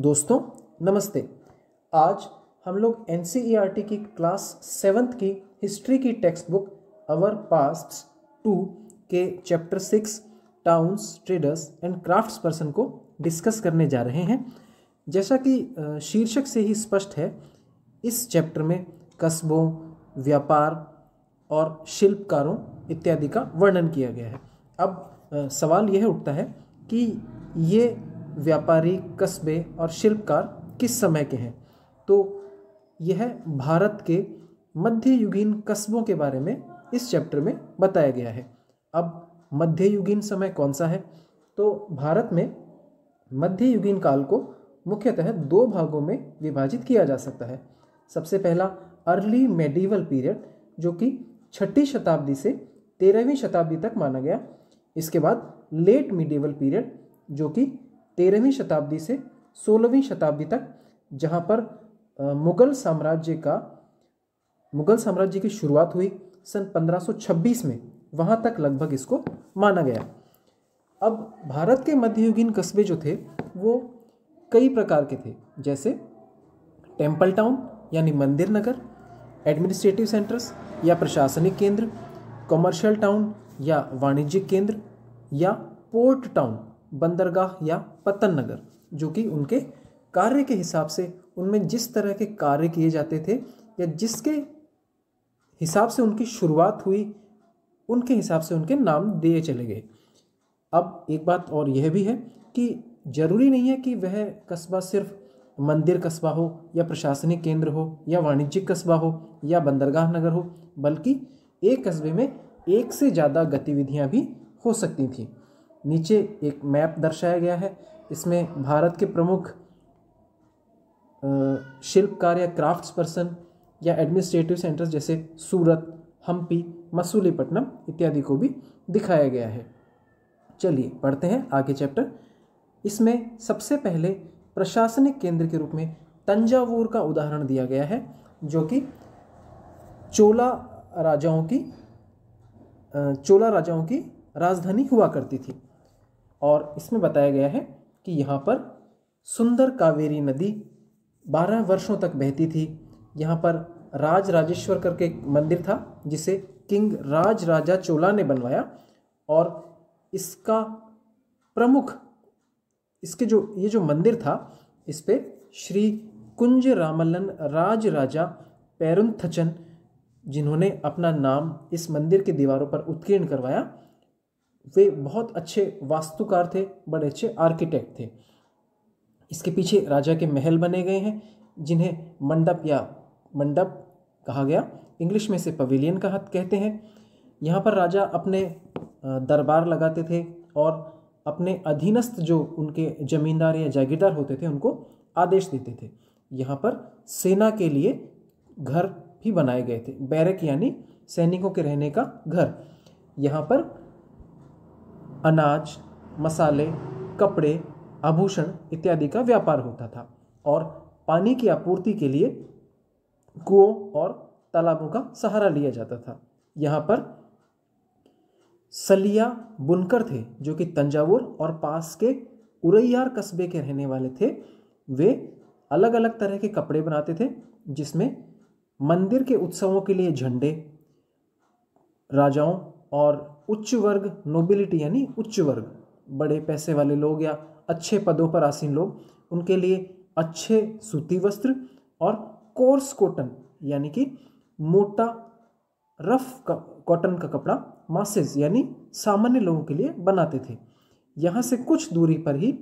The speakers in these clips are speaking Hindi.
दोस्तों नमस्ते। आज हम लोग एनसीईआरटी की क्लास 7th की हिस्ट्री की टेक्स्ट बुक अवर पास्ट 2 के chapter 6 towns traders and crafts person को डिस्कस करने जा रहे हैं। जैसा कि शीर्षक से ही स्पष्ट है, इस चैप्टर में कस्बों, व्यापार और शिल्पकारों इत्यादि का वर्णन किया गया है। अब सवाल यह उठता है कि ये व्यापारी, कस्बे और शिल्पकार किस समय के हैं। तो यह भारत के मध्ययुगीन कस्बों के बारे में इस चैप्टर में बताया गया है। अब मध्ययुगीन समय कौन सा है? तो भारत में मध्ययुगीन काल को मुख्यतः दो भागों में विभाजित किया जा सकता है। सबसे पहला अर्ली मेडिवल पीरियड, जो कि 6ठी शताब्दी से 13वीं शताब्दी तक माना गया। इसके बाद लेट मिडिवल पीरियड, जो कि 13वीं शताब्दी से 16वीं शताब्दी तक, जहाँ पर मुगल साम्राज्य की शुरुआत हुई सन 1526 में, वहाँ तक लगभग इसको माना गया। अब भारत के मध्ययुगीन कस्बे जो थे वो कई प्रकार के थे, जैसे टेम्पल टाउन यानी मंदिर नगर, एडमिनिस्ट्रेटिव सेंटर्स या प्रशासनिक केंद्र, कॉमर्शियल टाउन या वाणिज्यिक केंद्र, या पोर्ट टाउन, बंदरगाह या पत्तन नगर, जो कि उनके कार्य के हिसाब से, उनमें जिस तरह के कार्य किए जाते थे या जिसके हिसाब से उनकी शुरुआत हुई, उनके हिसाब से उनके नाम दिए चले गए। अब एक बात और यह भी है कि जरूरी नहीं है कि वह कस्बा सिर्फ मंदिर कस्बा हो या प्रशासनिक केंद्र हो या वाणिज्यिक कस्बा हो या बंदरगाह नगर हो, बल्कि एक कस्बे में एक से ज़्यादा गतिविधियां भी हो सकती थीं। नीचे एक मैप दर्शाया गया है। इसमें भारत के प्रमुख शिल्पकार या क्राफ्ट्स पर्सन या एडमिनिस्ट्रेटिव सेंटर्स जैसे सूरत, हम्पी, मसूलीपट्टनम इत्यादि को भी दिखाया गया है। चलिए पढ़ते हैं आगे चैप्टर। इसमें सबसे पहले प्रशासनिक केंद्र के रूप में तंजावुर का उदाहरण दिया गया है, जो कि चोला राजाओं की राजधानी हुआ करती थी। और इसमें बताया गया है कि यहाँ पर सुंदर कावेरी नदी 12 वर्षों तक बहती थी। यहाँ पर राज राजेश्वर करके एक मंदिर था, जिसे किंग राज राजा चोला ने बनवाया। और इसका प्रमुख, ये जो मंदिर था, इस पे श्री कुंज रामल्लन राज राजा पेरुंथचन, जिन्होंने अपना नाम इस मंदिर की दीवारों पर उत्कीर्ण करवाया, वे बहुत अच्छे वास्तुकार थे, बड़े अच्छे आर्किटेक्ट थे। इसके पीछे राजा के महल बने गए हैं, जिन्हें मंडप कहा गया, इंग्लिश में से पवेलियन कहते हैं। यहाँ पर राजा अपने दरबार लगाते थे और अपने अधीनस्थ जो उनके जमींदार या जागीरदार होते थे उनको आदेश देते थे। यहाँ पर सेना के लिए घर भी बनाए गए थे, बैरक यानी सैनिकों के रहने का घर। यहाँ पर अनाज, मसाले, कपड़े, आभूषण इत्यादि का व्यापार होता था। और पानी की आपूर्ति के लिए कुओं और तालाबों का सहारा लिया जाता था। यहाँ पर सलिया बुनकर थे, जो कि तंजावुर और पास के उरैयार कस्बे के रहने वाले थे। वे अलग अलग तरह के कपड़े बनाते थे, जिसमें मंदिर के उत्सवों के लिए झंडे, राजाओं और उच्च वर्ग, नोबिलिटी यानी उच्च वर्ग, बड़े पैसे वाले लोग या अच्छे पदों पर आसीन लोग, उनके लिए अच्छे सूती वस्त्र और कोर्स कॉटन यानी कि मोटा रफ कॉटन का कपड़ा, मासेस यानी सामान्य लोगों के लिए बनाते थे। यहाँ से कुछ दूरी पर ही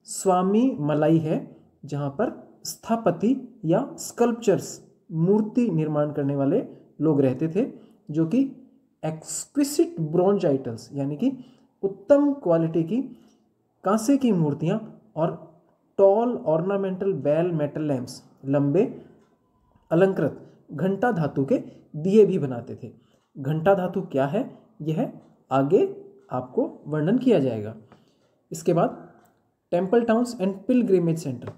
स्वामी मलाई है, जहाँ पर स्थापति या स्कल्पचर्स, मूर्ति निर्माण करने वाले लोग रहते थे, जो कि एक्सक्विसिट ब्रॉन्ज आइटम्स यानी कि उत्तम क्वालिटी की कांसे की मूर्तियां और tall ornamental bell metal lamps, लंबे अलंकृत घंटा धातु के दिए भी बनाते थे। घंटा धातु क्या है, यह आगे आपको वर्णन किया जाएगा। इसके बाद temple towns and pilgrimage centre,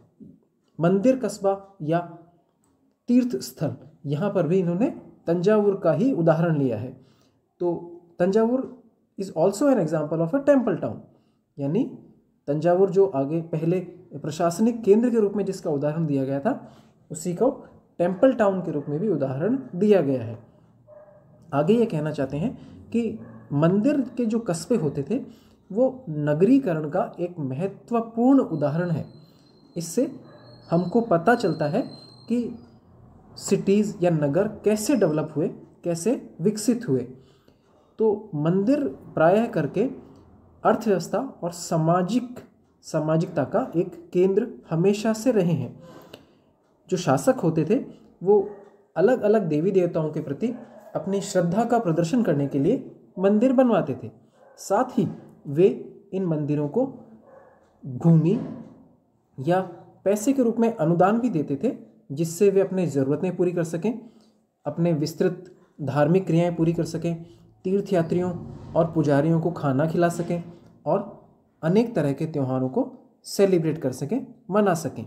मंदिर कस्बा या तीर्थ स्थल, यहाँ पर भी इन्होंने तंजावुर का ही उदाहरण लिया है। तो Thanjavur is also an example of a temple town, यानी तंजावुर जो आगे पहले प्रशासनिक केंद्र के रूप में जिसका उदाहरण दिया गया था, उसी को टेम्पल टाउन के रूप में भी उदाहरण दिया गया है। आगे ये कहना चाहते हैं कि मंदिर के जो कस्बे होते थे वो नगरीकरण का एक महत्वपूर्ण उदाहरण है। इससे हमको पता चलता है कि सिटीज़ या नगर कैसे डेवलप हुए, कैसे विकसित हुए। तो मंदिर प्रायः करके अर्थव्यवस्था और सामाजिकता का एक केंद्र हमेशा से रहे हैं। जो शासक होते थे वो अलग अलग देवी देवताओं के प्रति अपनी श्रद्धा का प्रदर्शन करने के लिए मंदिर बनवाते थे। साथ ही वे इन मंदिरों को भूमि या पैसे के रूप में अनुदान भी देते थे, जिससे वे अपनी ज़रूरतें पूरी कर सकें, अपने विस्तृत धार्मिक क्रियाएं पूरी कर सकें, तीर्थयात्रियों और पुजारियों को खाना खिला सकें और अनेक तरह के त्योहारों को सेलिब्रेट कर सकें, मना सकें।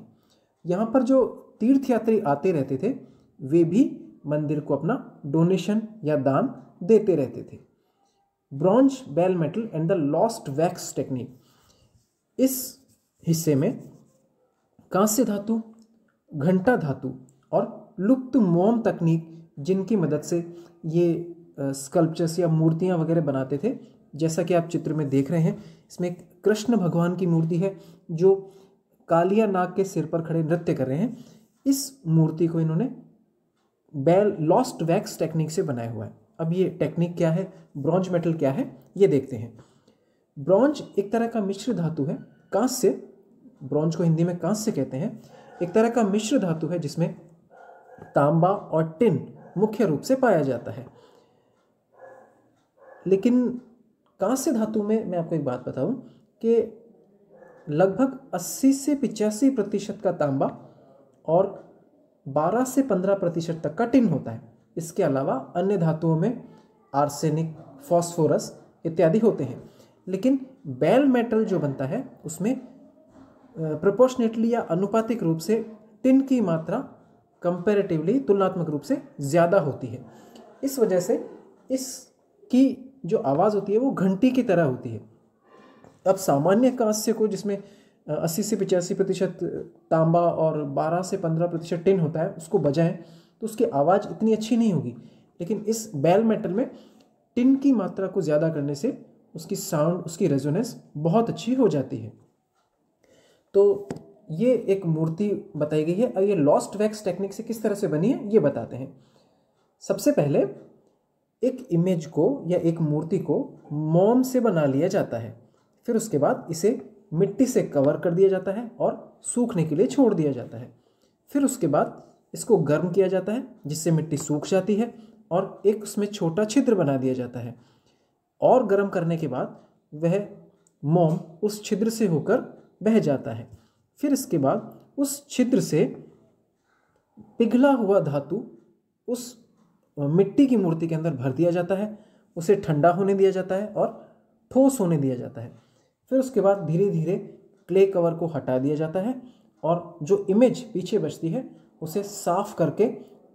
यहाँ पर जो तीर्थयात्री आते रहते थे वे भी मंदिर को अपना डोनेशन या दान देते रहते थे। Bronze, bell metal and the lost wax technique, इस हिस्से में कांस्य धातु, घंटा धातु और लुप्त मोम तकनीक, जिनकी मदद से ये स्कल्पचर्स या मूर्तियाँ वगैरह बनाते थे। जैसा कि आप चित्र में देख रहे हैं, इसमें एक कृष्ण भगवान की मूर्ति है जो कालिया नाग के सिर पर खड़े नृत्य कर रहे हैं। इस मूर्ति को इन्होंने लॉस्ट वैक्स टेक्निक से बनाया हुआ है। अब ये टेक्निक क्या है, ब्रॉन्ज मेटल क्या है, ये देखते हैं। ब्रॉन्ज एक तरह का मिश्र धातु है। कांस्य, ब्रॉन्ज को हिंदी में कांस्य कहते हैं, एक तरह का मिश्र धातु है जिसमें तांबा और टिन मुख्य रूप से पाया जाता है। लेकिन कांस्य धातु में मैं आपको एक बात बताऊं कि लगभग 80 से 85% का तांबा और 12 से 15% तक का टिन होता है। इसके अलावा अन्य धातुओं में आर्सेनिक, फॉस्फोरस इत्यादि होते हैं। लेकिन बेल मेटल जो बनता है उसमें प्रोपोर्शनेटली या अनुपातिक रूप से टिन की मात्रा कंपैरेटिवली, तुलनात्मक रूप से ज़्यादा होती है। इस वजह से इसकी जो आवाज़ होती है वो घंटी की तरह होती है। अब सामान्य कांस्य को, जिसमें 80 से 85% तांबा और 12 से 15% टिन होता है, उसको बजाएं तो उसकी आवाज़ इतनी अच्छी नहीं होगी। लेकिन इस बेल मेटल में टिन की मात्रा को ज़्यादा करने से उसकी साउंड, उसकी रेजोनेंस बहुत अच्छी हो जाती है। तो ये एक मूर्ति बताई गई है। और ये लॉस्ट वैक्स टेक्निक से किस तरह से बनी है ये बताते हैं। सबसे पहले एक इमेज को या एक मूर्ति को मोम से बना लिया जाता है। फिर उसके बाद इसे मिट्टी से कवर कर दिया जाता है और सूखने के लिए छोड़ दिया जाता है। फिर उसके बाद इसको गर्म किया जाता है जिससे मिट्टी सूख जाती है और एक उसमें छोटा छिद्र बना दिया जाता है। और गर्म करने के बाद वह मोम उस छिद्र से होकर बह जाता है। फिर इसके बाद उस छिद्र से पिघला हुआ धातु उस मिट्टी की मूर्ति के अंदर भर दिया जाता है, उसे ठंडा होने दिया जाता है और ठोस होने दिया जाता है। फिर उसके बाद धीरे धीरे क्ले कवर को हटा दिया जाता है और जो इमेज पीछे बचती है उसे साफ करके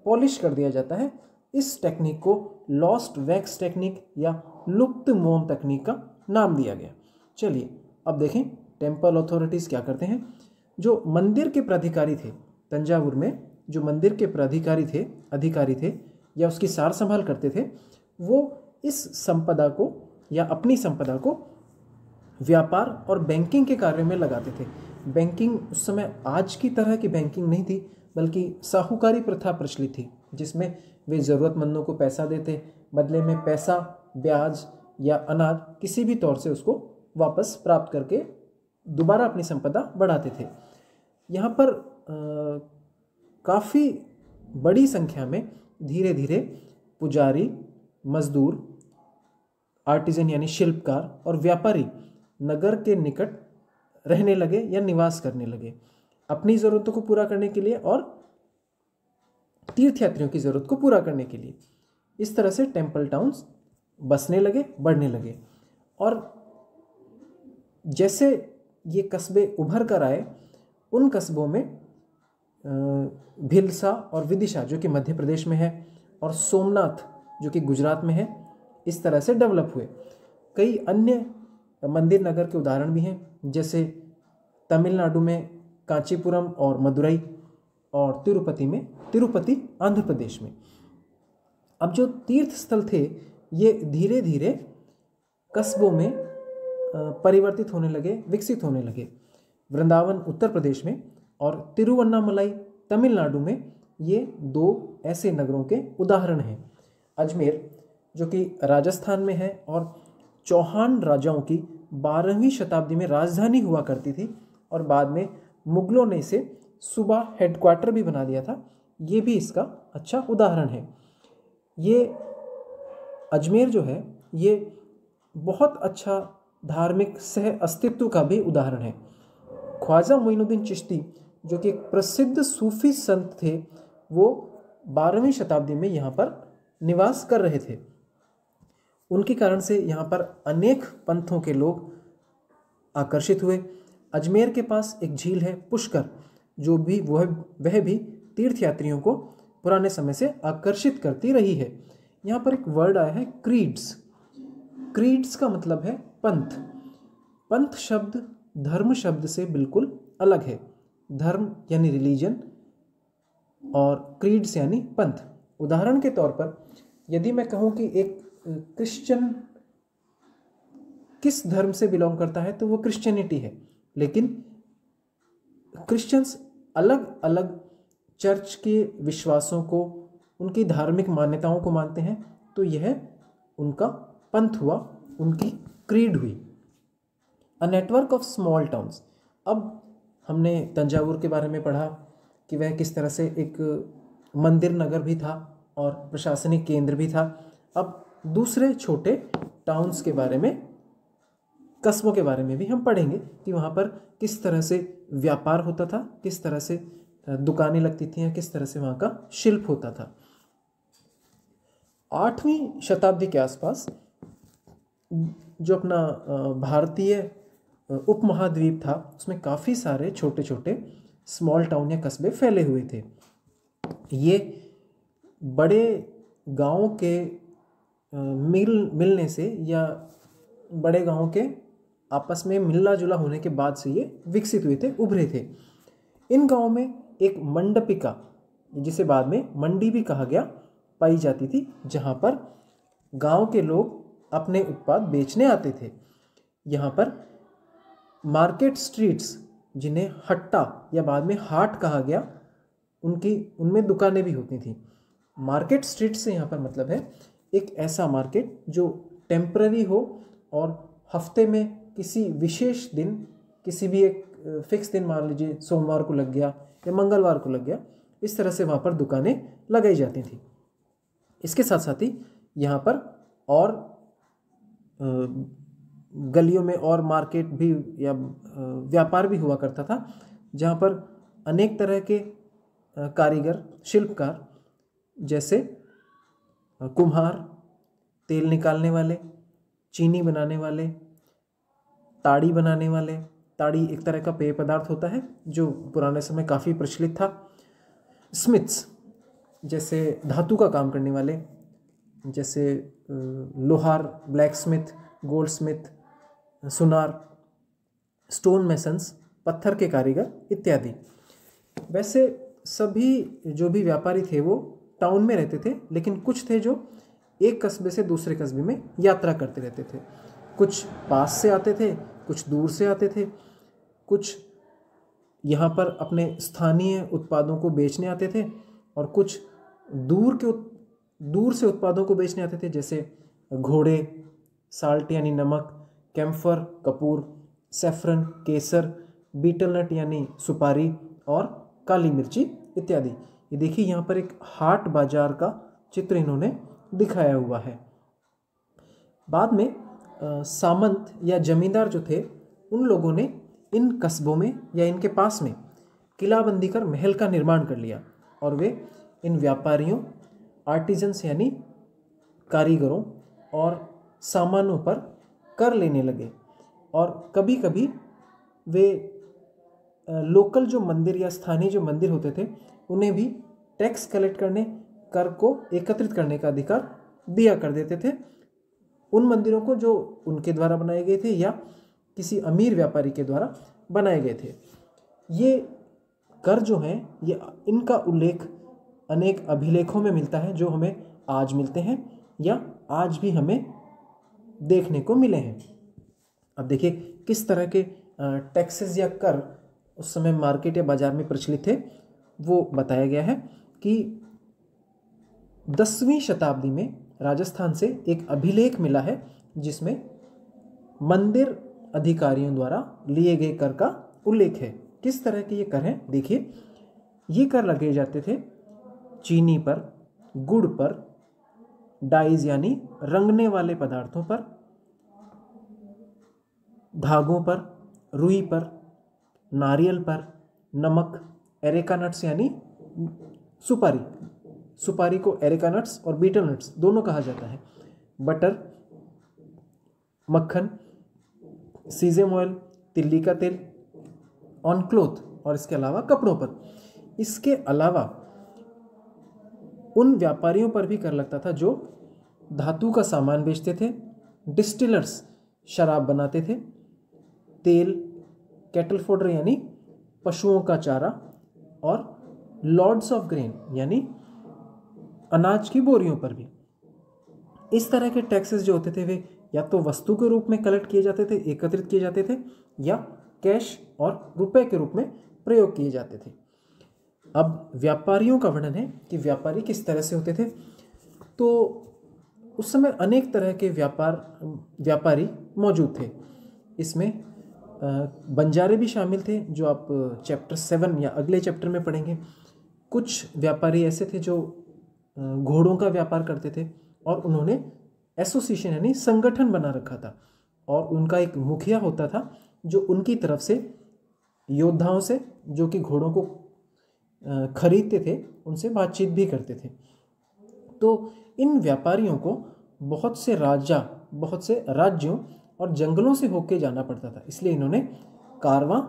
पॉलिश कर दिया जाता है। इस टेक्निक को लॉस्ट वैक्स टेक्निक या लुप्त मोम तकनीक का नाम दिया गया। चलिए अब देखें टेम्पल अथॉरिटीज़ क्या करते हैं। जो मंदिर के प्राधिकारी थे तंजावुर में, जो मंदिर के प्राधिकारी थे, अधिकारी थे या उसकी सार संभाल करते थे, वो इस संपदा को या अपनी संपदा को व्यापार और बैंकिंग के कार्य में लगाते थे। बैंकिंग उस समय आज की तरह की बैंकिंग नहीं थी, बल्कि साहूकारी प्रथा प्रचलित थी, जिसमें वे ज़रूरतमंदों को पैसा देते, बदले में पैसा, ब्याज या अनाज किसी भी तौर से उसको वापस प्राप्त करके दोबारा अपनी संपदा बढ़ाते थे। यहाँ पर काफ़ी बड़ी संख्या में धीरे धीरे पुजारी, मजदूर, आर्टिजन यानी शिल्पकार और व्यापारी नगर के निकट रहने लगे या निवास करने लगे, अपनी ज़रूरतों को पूरा करने के लिए और तीर्थयात्रियों की ज़रूरत को पूरा करने के लिए। इस तरह से टेम्पल टाउन्स बसने लगे, बढ़ने लगे। और जैसे ये कस्बे उभर कर आए, उन कस्बों में भिलसा और विदिशा जो कि मध्य प्रदेश में है और सोमनाथ जो कि गुजरात में है, इस तरह से डेवलप हुए। कई अन्य मंदिर नगर के उदाहरण भी हैं, जैसे तमिलनाडु में कांचीपुरम और मदुरई, और तिरुपति आंध्र प्रदेश में। अब जो तीर्थ स्थल थे ये धीरे धीरे कस्बों में परिवर्तित होने लगे, विकसित होने लगे। वृंदावन उत्तर प्रदेश में और तिरुवन्नामलाई तमिलनाडु में ये दो ऐसे नगरों के उदाहरण हैं। अजमेर जो कि राजस्थान में है और चौहान राजाओं की 12वीं शताब्दी में राजधानी हुआ करती थी और बाद में मुगलों ने इसे सूबा हेडक्वार्टर भी बना दिया था, ये भी इसका अच्छा उदाहरण है। ये अजमेर जो है ये बहुत अच्छा धार्मिक सह अस्तित्व का भी उदाहरण है। ख्वाजा मोइनुद्दीन चिश्ती जो कि एक प्रसिद्ध सूफी संत थे, वो 12वीं शताब्दी में यहाँ पर निवास कर रहे थे। उनके कारण से यहाँ पर अनेक पंथों के लोग आकर्षित हुए। अजमेर के पास एक झील है पुष्कर, जो भी वह भी तीर्थयात्रियों को पुराने समय से आकर्षित करती रही है। यहाँ पर एक वर्ड आया है क्रीड्स। क्रीड्स का मतलब है पंथ। पंथ शब्द धर्म शब्द से बिल्कुल अलग है। धर्म यानी रिलीजन और क्रीड्स यानी पंथ। उदाहरण के तौर पर यदि मैं कहूँ कि एक क्रिश्चियन किस धर्म से बिलोंग करता है तो वो क्रिश्चियनिटी है, लेकिन क्रिश्चियंस अलग अलग चर्च के विश्वासों को, उनकी धार्मिक मान्यताओं को मानते हैं, तो यह उनका पंथ हुआ, उनकी क्रीड हुई। A network of small towns. अब हमने तंजावुर के बारे में पढ़ा कि वह किस तरह से एक मंदिर नगर भी था और प्रशासनिक केंद्र भी था। अब दूसरे छोटे टाउन्स के बारे में, कस्बों के बारे में भी हम पढ़ेंगे कि वहाँ पर किस तरह से व्यापार होता था, किस तरह से दुकानें लगती थी, या किस तरह से वहाँ का शिल्प होता था। 8वीं शताब्दी के आसपास जो अपना भारतीय उपमहाद्वीप था उसमें काफ़ी सारे छोटे छोटे स्मॉल टाउन या कस्बे फैले हुए थे। ये बड़े गांवों के मिलने से या बड़े गांवों के आपस में मिलना जुला होने के बाद से ये विकसित हुए थे, उभरे थे। इन गांवों में एक मंडपिका, जिसे बाद में मंडी भी कहा गया, पाई जाती थी, जहां पर गांव के लोग अपने उत्पाद बेचने आते थे। यहाँ पर मार्केट स्ट्रीट्स, जिन्हें हट्टा या बाद में हाट कहा गया, उनमें दुकानें भी होती थी। मार्केट स्ट्रीट से यहाँ पर मतलब है एक ऐसा मार्केट जो टेम्पररी हो और हफ्ते में किसी विशेष दिन, किसी भी एक फिक्स दिन, मान लीजिए सोमवार को लग गया या मंगलवार को लग गया, इस तरह से वहाँ पर दुकानें लगाई जाती थी। इसके साथ साथ ही यहाँ पर और गलियों में और मार्केट भी या व्यापार भी हुआ करता था, जहाँ पर अनेक तरह के कारीगर, शिल्पकार, जैसे कुम्हार, तेल निकालने वाले, चीनी बनाने वाले, ताड़ी बनाने वाले। ताड़ी एक तरह का पेय पदार्थ होता है जो पुराने समय काफ़ी प्रचलित था। स्मिथ्स, जैसे धातु का काम करने वाले, जैसे लोहार, ब्लैक स्मिथ, गोल्ड स्मिथ, सुनार, स्टोन मेसन्स, पत्थर के कारीगर इत्यादि। वैसे सभी जो भी व्यापारी थे वो टाउन में रहते थे, लेकिन कुछ थे जो एक कस्बे से दूसरे कस्बे में यात्रा करते रहते थे। कुछ पास से आते थे, कुछ दूर से आते थे, कुछ यहाँ पर अपने स्थानीय उत्पादों को बेचने आते थे और कुछ दूर से उत्पादों को बेचने आते थे, जैसे घोड़े, साल्ट यानी नमक, कैम्फर कपूर, सैफरन केसर, बीटल नट यानी सुपारी और काली मिर्ची इत्यादि। ये देखिए यहाँ पर एक हाट बाजार का चित्र इन्होंने दिखाया हुआ है। बाद में सामंत या जमींदार जो थे, उन लोगों ने इन कस्बों में या इनके पास में किलाबंदी कर महल का निर्माण कर लिया और वे इन व्यापारियों, आर्टिजन्स यानी कारीगरों और सामानों पर कर लेने लगे। और कभी कभी वे लोकल जो मंदिर या स्थानीय जो मंदिर होते थे उन्हें भी टैक्स कलेक्ट करने, कर को एकत्रित करने का अधिकार दिया कर देते थे, उन मंदिरों को जो उनके द्वारा बनाए गए थे या किसी अमीर व्यापारी के द्वारा बनाए गए थे। ये कर जो हैं ये इनका उल्लेख अनेक अभिलेखों में मिलता है जो हमें आज मिलते हैं या आज भी हमें देखने को मिले हैं। अब देखिए किस तरह के टैक्सेस या कर उस समय मार्केट या बाजार में प्रचलित थे, वो बताया गया है कि 10वीं शताब्दी में राजस्थान से एक अभिलेख मिला है जिसमें मंदिर अधिकारियों द्वारा लिए गए कर का उल्लेख है। किस तरह के ये कर हैं देखिए, ये कर लगे जाते थे चीनी पर, गुड़ पर, डाइज यानी रंगने वाले पदार्थों पर, धागों पर, रुई पर, नारियल पर, नमक, एरेका नट्स यानी सुपारी, सुपारी को एरेका नट्स और बीटल नट्स दोनों कहा जाता है, बटर, मक्खन, सीजेम ऑयल, तिल्ली का तेल, ऑन क्लोथ और इसके अलावा कपड़ों पर। इसके अलावा उन व्यापारियों पर भी कर लगता था जो धातु का सामान बेचते थे, डिस्टिलर्स शराब बनाते थे, तेल, कैटल फोडर यानी पशुओं का चारा, और लॉर्ड्स ऑफ ग्रेन यानी अनाज की बोरियों पर भी। इस तरह के टैक्सेस जो होते थे वे या तो वस्तु के रूप में कलेक्ट किए जाते थे, एकत्रित किए जाते थे, या कैश और रुपए के रूप में प्रयोग किए जाते थे। अब व्यापारियों का वर्णन है कि व्यापारी किस तरह से होते थे। तो उस समय अनेक तरह के व्यापारी मौजूद थे। इसमें बंजारे भी शामिल थे जो आप चैप्टर 7 या अगले चैप्टर में पढ़ेंगे। कुछ व्यापारी ऐसे थे जो घोड़ों का व्यापार करते थे और उन्होंने एसोसिएशन यानी संगठन बना रखा था, और उनका एक मुखिया होता था जो उनकी तरफ से योद्धाओं से जो कि घोड़ों को खरीदते थे उनसे बातचीत भी करते थे। तो इन व्यापारियों को बहुत से राज्यों और जंगलों से होके जाना पड़ता था, इसलिए इन्होंने कारवां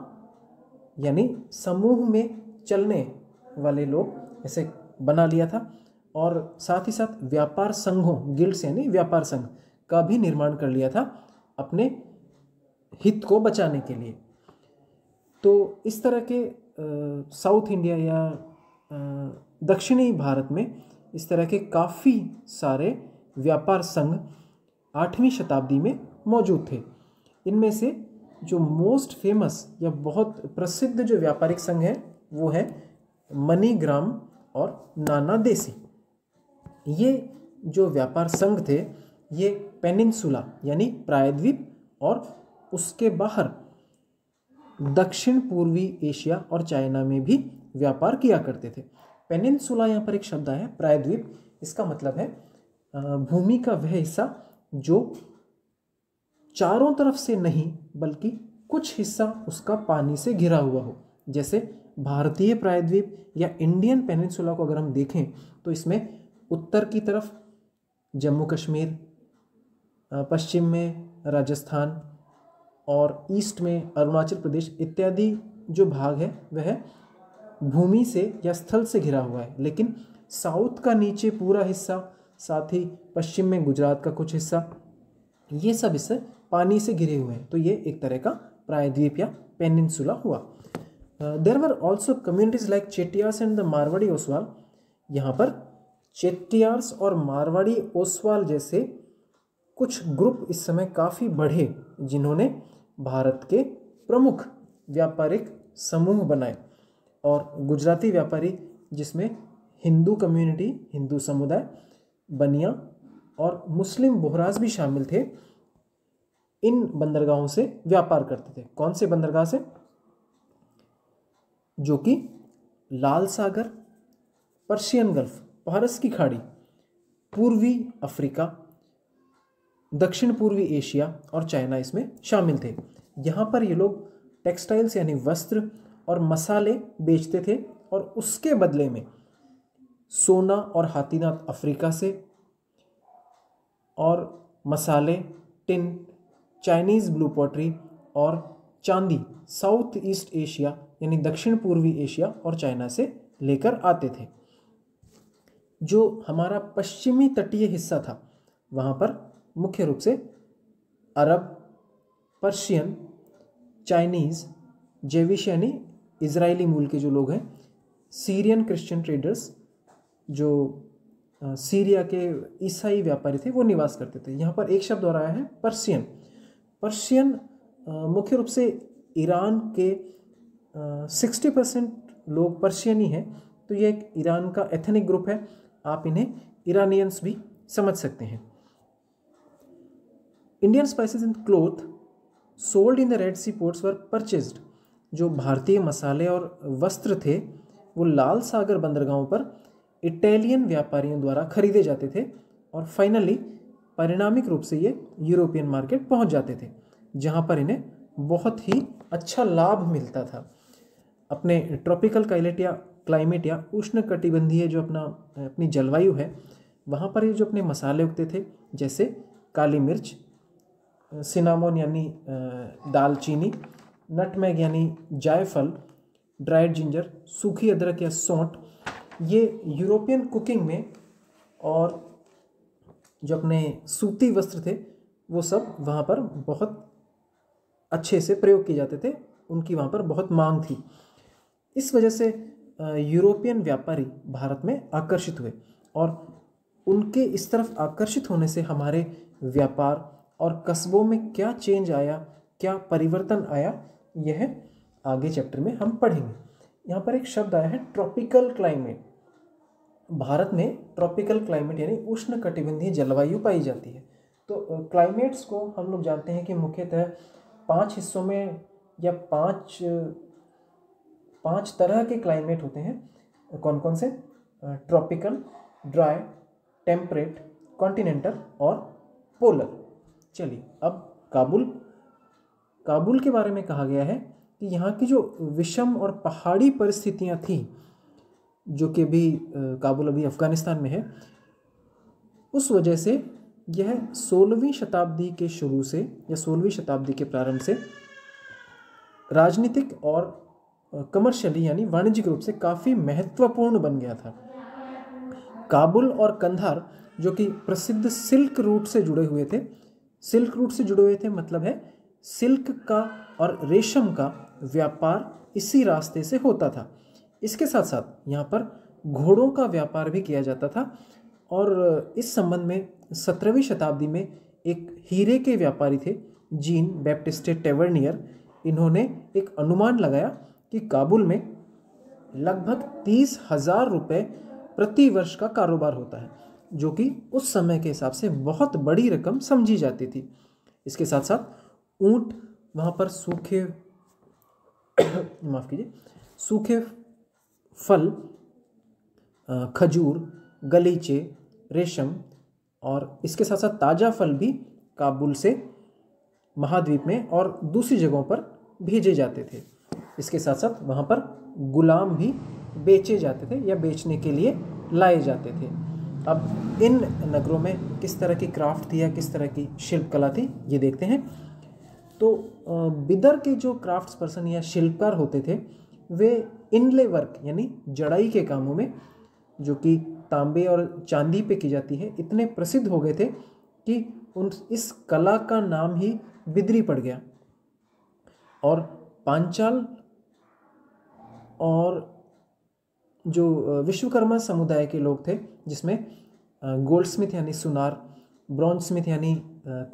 यानी समूह में चलने वाले लोग ऐसे बना लिया था, और साथ ही साथ व्यापार संघों, गिल्ड्स यानी व्यापार संघ का भी निर्माण कर लिया था अपने हित को बचाने के लिए। तो इस तरह के साउथ इंडिया या दक्षिणी भारत में इस तरह के काफ़ी सारे व्यापार संघ 8वीं शताब्दी में मौजूद थे। इनमें से जो मोस्ट फेमस या बहुत प्रसिद्ध जो व्यापारिक संघ है वो है मनीग्राम और नाना देसी। ये जो व्यापार संघ थे ये पेनिनसुला यानी प्रायद्वीप और उसके बाहर दक्षिण पूर्वी एशिया और चाइना में भी व्यापार किया करते थे। पेनिनसुला यहाँ पर एक शब्द है, प्रायद्वीप, इसका मतलब है भूमि का वह हिस्सा जो चारों तरफ से नहीं बल्कि कुछ हिस्सा उसका पानी से घिरा हुआ हो। जैसे भारतीय प्रायद्वीप या इंडियन पेनिनसुला को अगर हम देखें तो इसमें उत्तर की तरफ जम्मू कश्मीर, पश्चिम में राजस्थान और ईस्ट में अरुणाचल प्रदेश इत्यादि जो भाग है वह भूमि से या स्थल से घिरा हुआ है, लेकिन साउथ का नीचे पूरा हिस्सा, साथ ही पश्चिम में गुजरात का कुछ हिस्सा, ये सब हिस्से पानी से घिरे हुए हैं। तो ये एक तरह का प्रायद्वीप या पेनिनसुला हुआ। There were also communities like Chettiars and the Marwari Oswal. यहाँ पर चेट्टियार्स और मारवाड़ी ओसवाल जैसे कुछ ग्रुप इस समय काफ़ी बढ़े जिन्होंने भारत के प्रमुख व्यापारिक समूह बनाए, और गुजराती व्यापारी जिसमें हिंदू कम्युनिटी, हिंदू समुदाय, बनिया और मुस्लिम बोहराज भी शामिल थे, इन बंदरगाहों से व्यापार करते थे। कौन से बंदरगाह से? जो कि लाल सागर, पर्शियन गल्फ, पारस की खाड़ी, पूर्वी अफ्रीका, दक्षिण पूर्वी एशिया और चाइना इसमें शामिल थे। यहाँ पर ये लोग टेक्सटाइल्स यानी वस्त्र और मसाले बेचते थे, और उसके बदले में सोना और हाथीदांत अफ्रीका से, और मसाले, टिन, चाइनीज़ ब्लू पॉटरी और चांदी साउथ ईस्ट एशिया यानी दक्षिण पूर्वी एशिया और चाइना से लेकर आते थे। जो हमारा पश्चिमी तटीय हिस्सा था वहाँ पर मुख्य रूप से अरब, पर्शियन, चाइनीज़, जेविश यानी इजरायली मूल के जो लोग हैं, सीरियन क्रिश्चियन ट्रेडर्स जो सीरिया के ईसाई व्यापारी थे वो निवास करते थे। यहाँ पर एक शब्द और आया है पर्शियन। पर्शियन मुख्य रूप से ईरान के 60% लोग पर्शियन ही हैं, तो ये एक ईरान का एथनिक ग्रुप है। आप इन्हें ईरानियंस भी समझ सकते हैं। Indian spices and cloth sold in the Red Sea ports were purchased. जो भारतीय मसाले और वस्त्र थे वो लाल सागर बंदरगाहों पर इटालियन व्यापारियों द्वारा खरीदे जाते थे और फाइनली परिणामिक रूप से ये यूरोपियन मार्केट पहुंच जाते थे, जहां पर इन्हें बहुत ही अच्छा लाभ मिलता था। अपने ट्रॉपिकल क्लाइमेट या उष्णकटिबंधीय जो अपनी जलवायु है, वहाँ पर ये जो अपने मसाले उगते थे, जैसे काली मिर्च, सिनामोन यानी दालचीनी, नटमेग यानी जायफल, ड्राइड जिंजर, सूखी अदरक या सौंठ, ये यूरोपियन कुकिंग में और जो अपने सूती वस्त्र थे वो सब वहाँ पर बहुत अच्छे से प्रयोग किए जाते थे, उनकी वहाँ पर बहुत मांग थी। इस वजह से यूरोपियन व्यापारी भारत में आकर्षित हुए और उनके इस तरफ आकर्षित होने से हमारे व्यापार और कस्बों में क्या चेंज आया, क्या परिवर्तन आया, यह आगे चैप्टर में हम पढ़ेंगे। यहाँ पर एक शब्द आया है ट्रॉपिकल क्लाइमेट। भारत में ट्रॉपिकल क्लाइमेट यानी उष्णकटिबंधीय जलवायु पाई जाती है। तो क्लाइमेट्स को हम लोग जानते हैं कि मुख्यतः 5 हिस्सों में या पांच तरह के क्लाइमेट होते हैं। कौन कौन से? ट्रॉपिकल, ड्राई, टेम्परेट, कॉन्टिनेंटल और पोलर। चलिए अब काबुल के बारे में कहा गया है कि यहाँ की जो विषम और पहाड़ी परिस्थितियाँ थी, जो कि काबुल अभी अफगानिस्तान में है, उस वजह से यह 16वीं शताब्दी के शुरू से या 16वीं शताब्दी के प्रारंभ से राजनीतिक और कमर्शियली यानी वाणिज्यिक रूप से काफ़ी महत्वपूर्ण बन गया था। काबुल और कंधार जो कि प्रसिद्ध सिल्क रूट से जुड़े हुए थे, मतलब है सिल्क का और रेशम का व्यापार इसी रास्ते से होता था। इसके साथ साथ यहाँ पर घोड़ों का व्यापार भी किया जाता था और इस संबंध में 17वीं शताब्दी में एक हीरे के व्यापारी थे, जीन बैप्टिस्टे टेवर्नियर। इन्होंने एक अनुमान लगाया कि काबुल में लगभग 30,000 रुपये प्रति वर्ष का कारोबार होता है, जो कि उस समय के हिसाब से बहुत बड़ी रकम समझी जाती थी। इसके साथ साथ ऊंट वहाँ पर सूखे फल, खजूर, गलीचे, रेशम और इसके साथ साथ ताज़ा फल भी काबुल से महाद्वीप में और दूसरी जगहों पर भेजे जाते थे। इसके साथ साथ वहाँ पर गुलाम भी बेचे जाते थे या बेचने के लिए लाए जाते थे। अब इन नगरों में किस तरह की क्राफ्ट थी या किस तरह की शिल्पकला थी, ये देखते हैं। तो बिदर के जो क्राफ्ट्स पर्सन या शिल्पकार होते थे, वे इनले वर्क यानी जड़ाई के कामों में, जो कि तांबे और चांदी पे की जाती है, इतने प्रसिद्ध हो गए थे कि इस कला का नाम ही बिदरी पड़ गया। और पांचाल और जो विश्वकर्मा समुदाय के लोग थे, जिसमें गोल्ड स्मिथ यानी सुनार, ब्रॉन्ज स्मिथ यानी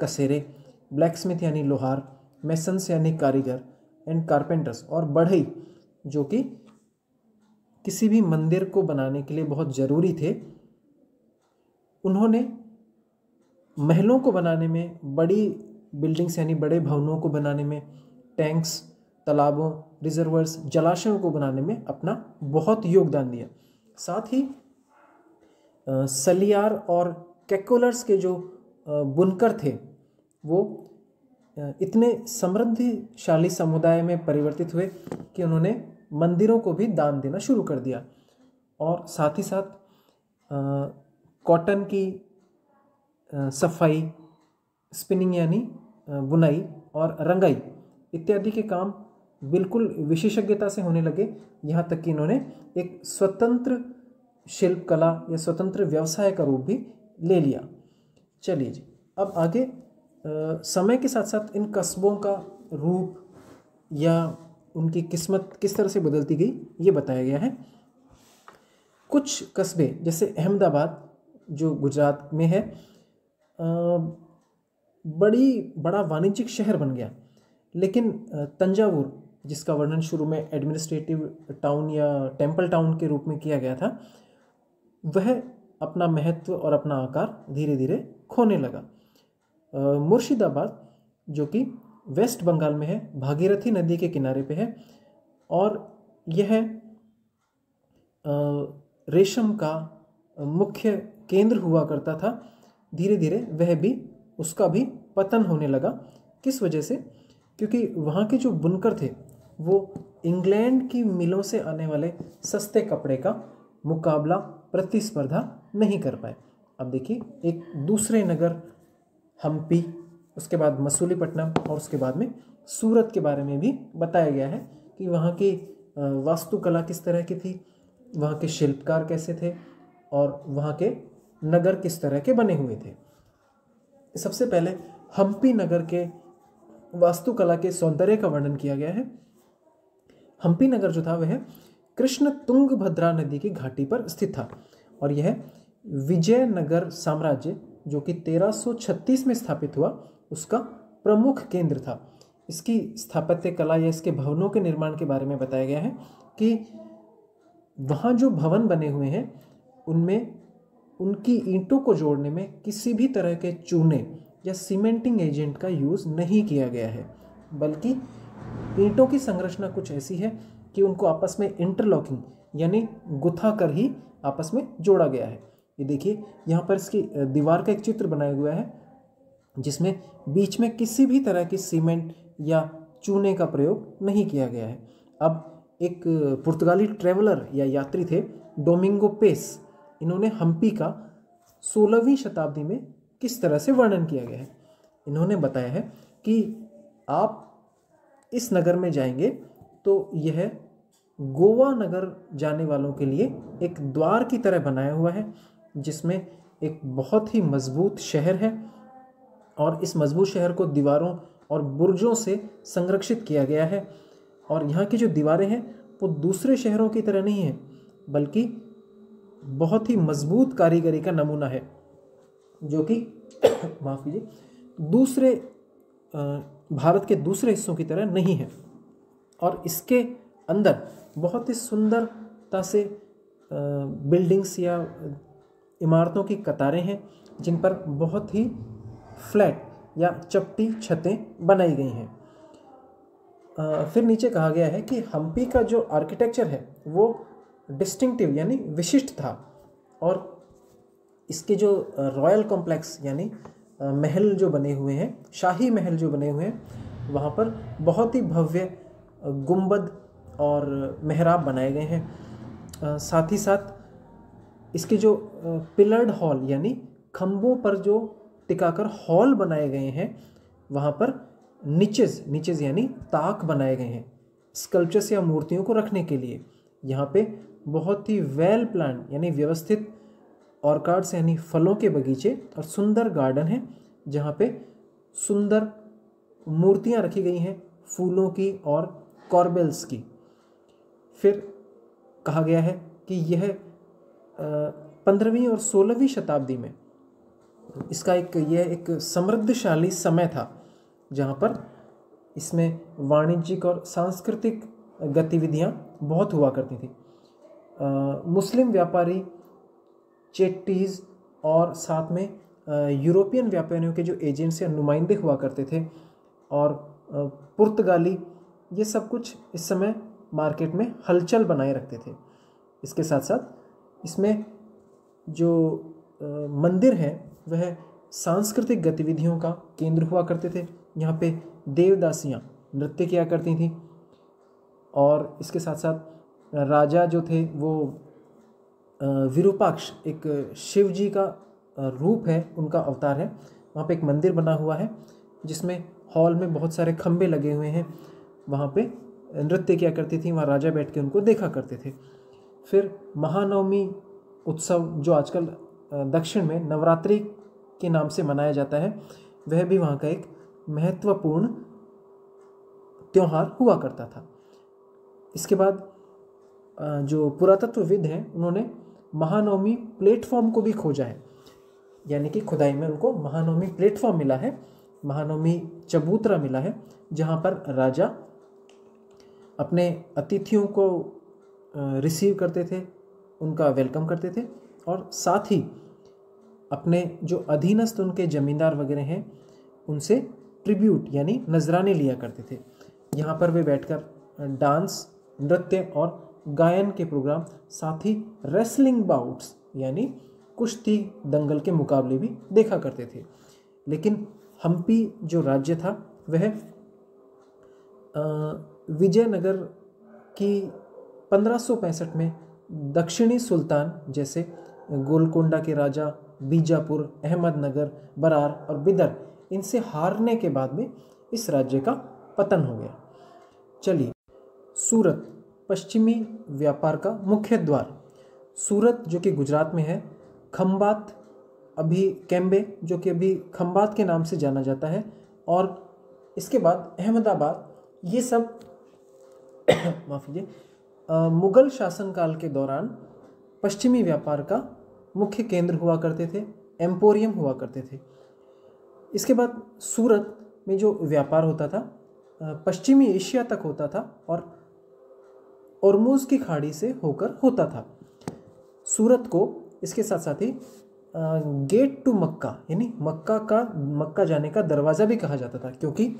कसेरे, ब्लैक स्मिथ यानी लोहार, मेसन्स यानी कारीगर एंड कारपेंटर्स और बढ़ई, जो कि किसी भी मंदिर को बनाने के लिए बहुत ज़रूरी थे, उन्होंने महलों को बनाने में, बड़ी बिल्डिंग्स यानी बड़े भवनों को बनाने में, टैंक्स, तालाबों, रिजर्वर्स, जलाशयों को बनाने में अपना बहुत योगदान दिया। साथ ही सलियार और कैकोलर्स के जो बुनकर थे, वो इतने समृद्धिशाली समुदाय में परिवर्तित हुए कि उन्होंने मंदिरों को भी दान देना शुरू कर दिया। और साथ ही साथ कॉटन की सफाई, स्पिनिंग यानी बुनाई और रंगाई इत्यादि के काम बिल्कुल विशेषज्ञता से होने लगे, यहाँ तक कि इन्होंने एक स्वतंत्र शिल्पकला या स्वतंत्र व्यवसाय का रूप भी ले लिया। चलिए जी, अब आगे समय के साथ साथ इन कस्बों का रूप या उनकी किस्मत किस तरह से बदलती गई ये बताया गया है। कुछ कस्बे जैसे अहमदाबाद जो गुजरात में है बड़ा वाणिज्यिक शहर बन गया, लेकिन तंजावुर जिसका वर्णन शुरू में एडमिनिस्ट्रेटिव टाउन या टेम्पल टाउन के रूप में किया गया था, वह अपना महत्व और अपना आकार धीरे धीरे खोने लगा। मुर्शिदाबाद जो कि वेस्ट बंगाल में है, भागीरथी नदी के किनारे पे है और यह रेशम का मुख्य केंद्र हुआ करता था। धीरे धीरे वह भी उसका भी पतन होने लगा। किस वजह से? क्योंकि वहाँ के जो बुनकर थे वो इंग्लैंड की मिलों से आने वाले सस्ते कपड़े का मुकाबला, प्रतिस्पर्धा नहीं कर पाए। अब देखिए, एक दूसरे नगर हम्पी, उसके बाद मसूलीपट्टनम और उसके बाद में सूरत के बारे में भी बताया गया है कि वहाँ की वास्तुकला किस तरह की थी, वहाँ के शिल्पकार कैसे थे और वहाँ के नगर किस तरह के बने हुए थे। सबसे पहले हम्पी नगर के वास्तुकला के सौंदर्य का वर्णन किया गया है। हम्पी नगर जो था वह कृष्ण तुंगभद्रा नदी की घाटी पर स्थित था और यह विजयनगर साम्राज्य जो कि 1336 में स्थापित हुआ उसका प्रमुख केंद्र था। इसकी स्थापत्य कला या इसके भवनों के निर्माण के बारे में बताया गया है कि वहाँ जो भवन बने हुए हैं उनमें उनकी ईंटों को जोड़ने में किसी भी तरह के चूने या सीमेंटिंग एजेंट का यूज़ नहीं किया गया है, बल्कि ईंटों की संरचना कुछ ऐसी है कि उनको आपस में इंटरलॉकिंग यानी गुथा कर ही आपस में जोड़ा गया है। ये देखिए, यहाँ पर इसकी दीवार का एक चित्र बनाया हुआ है जिसमें बीच में किसी भी तरह की सीमेंट या चूने का प्रयोग नहीं किया गया है। अब एक पुर्तगाली ट्रेवलर या यात्री थे डोमिंगो पेस, इन्होंने हम्पी का 16वीं शताब्दी में किस तरह से वर्णन किया गया है। इन्होंने बताया है कि आप इस नगर में जाएंगे तो यह गोवा नगर जाने वालों के लिए एक द्वार की तरह बनाया हुआ है, जिसमें एक बहुत ही मजबूत शहर है और इस मजबूत शहर को दीवारों और बुर्जों से संरक्षित किया गया है। और यहाँ की जो दीवारें हैं वो दूसरे शहरों की तरह नहीं है, बल्कि बहुत ही मजबूत कारीगरी का नमूना है, जो कि माफ़ कीजिए, दूसरे भारत के दूसरे हिस्सों की तरह नहीं है। और इसके अंदर बहुत ही सुंदरता से बिल्डिंग्स या इमारतों की कतारें हैं जिन पर बहुत ही फ्लैट या चपटी छतें बनाई गई हैं। फिर नीचे कहा गया है कि हम्पी का जो आर्किटेक्चर है वो डिस्टिंक्टिव यानी विशिष्ट था और इसके जो रॉयल कॉम्प्लेक्स यानी महल जो बने हुए हैं, शाही महल जो बने हुए हैं, वहाँ पर बहुत ही भव्य गुंबद और मेहराब बनाए गए हैं। साथ ही साथ इसके जो पिलर्ड हॉल यानी खंभों पर जो टिकाकर हॉल बनाए गए हैं, वहाँ पर निचेज यानी ताक बनाए गए हैं स्कल्पचर्स या मूर्तियों को रखने के लिए। यहाँ पे बहुत ही वेल प्लान यानी व्यवस्थित ऑर्कार्ड्स यानी फलों के बगीचे और सुंदर गार्डन हैं, जहाँ पे सुंदर मूर्तियाँ रखी गई हैं फूलों की और कॉर्बेल्स की। फिर कहा गया है कि यह 15वीं और 16वीं शताब्दी में इसका यह एक समृद्धशाली समय था, जहाँ पर इसमें वाणिज्यिक और सांस्कृतिक गतिविधियाँ बहुत हुआ करती थी। मुस्लिम व्यापारी, चेट्टीज़ और साथ में यूरोपियन व्यापारियों के जो एजेंट्स या नुमाइंदे हुआ करते थे और पुर्तगाली, ये सब कुछ इस समय मार्केट में हलचल बनाए रखते थे। इसके साथ साथ इसमें जो मंदिर हैं वह सांस्कृतिक गतिविधियों का केंद्र हुआ करते थे। यहाँ पे देवदासियाँ नृत्य किया करती थीं और इसके साथ साथ राजा जो थे वो विरूपाक्ष, एक शिव जी का रूप है, उनका अवतार है। वहाँ पे एक मंदिर बना हुआ है जिसमें हॉल में बहुत सारे खंबे लगे हुए हैं, वहाँ पे नृत्य किया करती थी, वहाँ राजा बैठ के उनको देखा करते थे। फिर महानवमी उत्सव जो आजकल दक्षिण में नवरात्रि के नाम से मनाया जाता है, वह भी वहाँ का एक महत्वपूर्ण त्यौहार हुआ करता था। इसके बाद जो पुरातत्वविद हैं उन्होंने महानवमी प्लेटफॉर्म को भी खोजा है, यानी कि खुदाई में उनको महानवमी प्लेटफॉर्म मिला है, महानवमी चबूतरा मिला है, जहाँ पर राजा अपने अतिथियों को रिसीव करते थे, उनका वेलकम करते थे, और साथ ही अपने जो अधीनस्थ उनके जमींदार वगैरह हैं उनसे ट्रिब्यूट यानी नजराने लिया करते थे। यहाँ पर वे बैठकर डांस, नृत्य और गायन के प्रोग्राम, साथ ही रेसलिंग बाउट्स यानी कुश्ती दंगल के मुकाबले भी देखा करते थे। लेकिन हम्पी जो राज्य था वह विजयनगर की 1565 में दक्षिणी सुल्तान जैसे गोलकोंडा के राजा, बीजापुर, अहमदनगर, बरार और बिदर, इनसे हारने के बाद में इस राज्य का पतन हो गया। चलिए, सूरत पश्चिमी व्यापार का मुख्य द्वार। सूरत जो कि गुजरात में है, खंबात अभी कैम्बे जो कि अभी खंबात के नाम से जाना जाता है, और इसके बाद अहमदाबाद, ये सब माफ़ कीजिए, मुगल शासनकाल के दौरान पश्चिमी व्यापार का मुख्य केंद्र हुआ करते थे, एम्पोरियम हुआ करते थे। इसके बाद सूरत में जो व्यापार होता था पश्चिमी एशिया तक होता था और ओरमुज़ की खाड़ी से होकर होता था। सूरत को इसके साथ साथ ही गेट टू मक्का यानी मक्का जाने का दरवाज़ा भी कहा जाता था, क्योंकि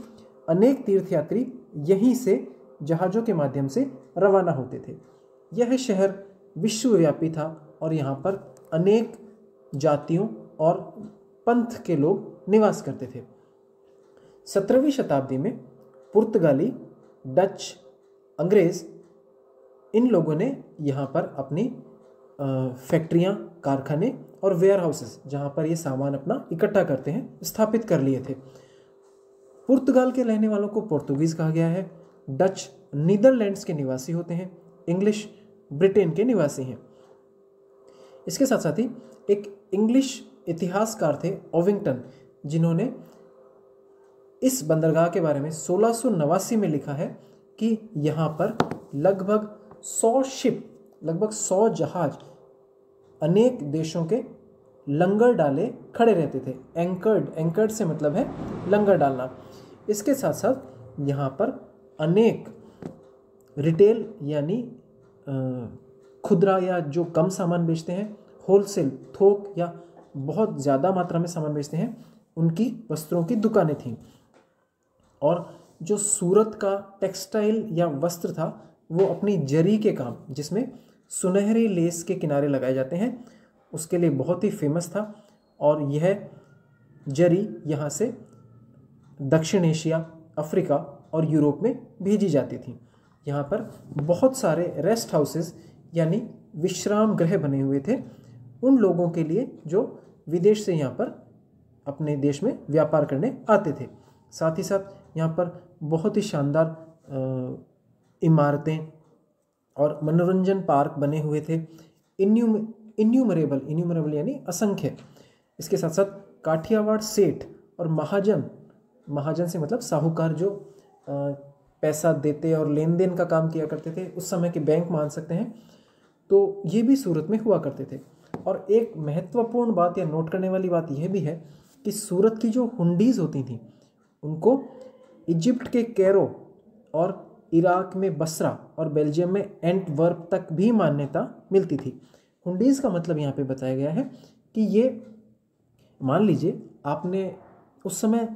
अनेक तीर्थयात्री यहीं से जहाज़ों के माध्यम से रवाना होते थे। यह शहर विश्वव्यापी था और यहाँ पर अनेक जातियों और पंथ के लोग निवास करते थे। 17वीं शताब्दी में पुर्तगाली, डच, अंग्रेज़, इन लोगों ने यहाँ पर अपनी फैक्ट्रियाँ, कारखाने और वेयर हाउसेस, जहाँ पर ये सामान अपना इकट्ठा करते हैं, स्थापित कर लिए थे। पुर्तगाल के रहने वालों को पुर्तगीज़ कहा गया है, डच नीदरलैंड्स के निवासी होते हैं, इंग्लिश ब्रिटेन के निवासी हैं। इसके साथ साथ ही एक इंग्लिश इतिहासकार थे ओविंगटन, जिन्होंने इस बंदरगाह के बारे में 1689 में लिखा है कि यहाँ पर लगभग 100 शिप, लगभग 100 जहाज अनेक देशों के लंगर डाले खड़े रहते थे। एंकर्ड से मतलब है लंगर डालना। इसके साथ साथ यहाँ पर अनेक रिटेल यानी खुदरा या जो कम सामान बेचते हैं, होलसेल थोक या बहुत ज़्यादा मात्रा में सामान बेचते हैं, उनकी वस्त्रों की दुकानें थीं। और जो सूरत का टेक्सटाइल या वस्त्र था वो अपनी जरी के काम, जिसमें सुनहरी लेस के किनारे लगाए जाते हैं, उसके लिए बहुत ही फेमस था। और यह जरी यहाँ से दक्षिण एशिया, अफ्रीका और यूरोप में भेजी जाती थी। यहाँ पर बहुत सारे रेस्ट हाउसेस यानी विश्राम गृह बने हुए थे उन लोगों के लिए जो विदेश से यहाँ पर अपने देश में व्यापार करने आते थे। साथ ही साथ यहाँ पर बहुत ही शानदार इमारतें और मनोरंजन पार्क बने हुए थे, इन्यूमरेबल यानी असंख्य। इसके साथ साथ काठियावाड़ सेठ और महाजन से मतलब साहूकार, जो पैसा देते और लेन देन का काम किया करते थे, उस समय के बैंक मान सकते हैं, तो ये भी सूरत में हुआ करते थे। और एक महत्वपूर्ण बात या नोट करने वाली बात यह भी है कि सूरत की जो हुंडीज़ होती थी उनको इजिप्ट के कैरो और इराक में बसरा और बेल्जियम में एंटवर्प तक भी मान्यता मिलती थी। हुंडीज़ का मतलब यहाँ पे बताया गया है कि ये मान लीजिए आपने उस समय